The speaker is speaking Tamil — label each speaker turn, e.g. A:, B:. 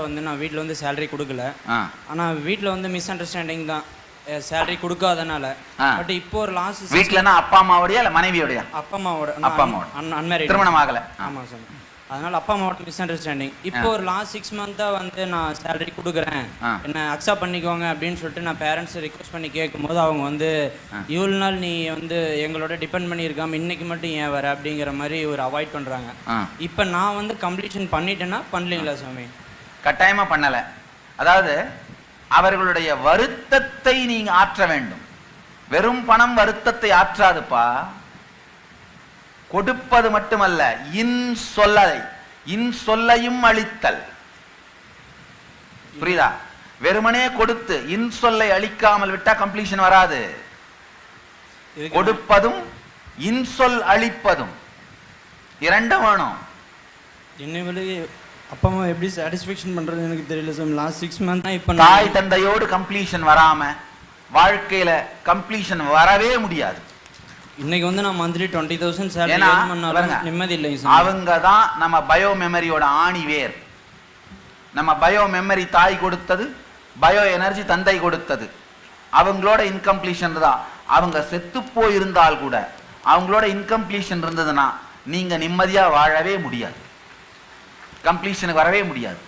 A: வந்து நான் வீட்டில் வந்து சேலரி கொடுக்கல. ஆனால் வீட்டில் வந்து மிஸ் அண்டர்ஸ்டாண்டிங் தான், சேலரி கொடுக்காதனால. பட் இப்போ ஒரு லாஸ்ட்
B: வீட்டிலனா அப்பா அம்மாவோடய இல்லை மனைவியோடய?
A: அப்பா அம்மாவோட.
B: அன்மேரிட், திருமணம் ஆகலை.
A: ஆமாம் சார். அதனால அப்பா அம்மாவோட மிஸ் அண்டர்ஸ்டாண்டிங். இப்போ ஒரு லாஸ்ட் 6 மந்த்தாக வந்து நான் சேலரி கொடுக்குறேன், என்ன அக்செப்ட் பண்ணிக்கோங்க அப்படின்னு சொல்லிட்டு நான் பேரண்ட்ஸ் ரிக்வஸ்ட் பண்ணி கேட்கும்போது அவங்க வந்து இவ்வளோ நாள் நீ வந்து எங்களோட டிபெண்ட் பண்ணியிருக்காம இன்னைக்கு மட்டும் ஏன் வர அப்படிங்கிற மாதிரி ஒரு அவாய்ட் பண்ணுறாங்க. இப்போ நான் வந்து கம்ப்ளீஷன் பண்ணிட்டேன்னா பண்ணலீங்களா சாமி?
B: கட்டாயமாக பண்ணலை. அதாவது அவர்களுடைய வருத்தத்தை நீங்க ஆற்ற வேண்டும். வெறும் பணம் வருத்தத்தை ஆற்றாதுப்பா. கொடுப்பது மட்டுமல்ல, சொல்லையும் அளித்தல். புரியுதா? வெறுமனே கொடுத்து சொல்லை அளிக்காமல் விட்டா கம்ப்ளீஷன் வராது. கொடுப்பதும் சொல் அளிப்பதும் இரண்டும் வேணும்.
A: அப்பா அம்மா எப்படி சாட்டிஸ்ஃபேக்ஷன் பண்றது எனக்கு தெரியல சார். லாஸ்ட் 6 மந்த் தான். இப்போ
B: தாய் தந்தையோடு கம்ப்ளீஷன் வராம வாழ்க்கையில கம்ப்ளீஷன் வரவே முடியாது.
A: இன்னைக்கு வந்து நான் மந்த்லி 20,000 சேலரி பண்ணாலும் நிம்மதி இல்லை சார்.
B: அவங்க தான் நம்ம பயோ மெமரியோட ஆணி வேர். நம்ம பயோ மெமரி தாய் கொடுத்தது, பயோ எனர்ஜி தந்தை கொடுத்தது. அவங்களோட இன்கம்ப்ளீஷன் தான். அவங்க செத்து போயிருந்தால் கூட அவங்களோட இன்கம்ப்ளீஷன் இருந்ததுன்னா நீங்க நிம்மதியா வாழவே முடியாது, கம்ப்ளீஷனுக்கு வரவே முடியாது.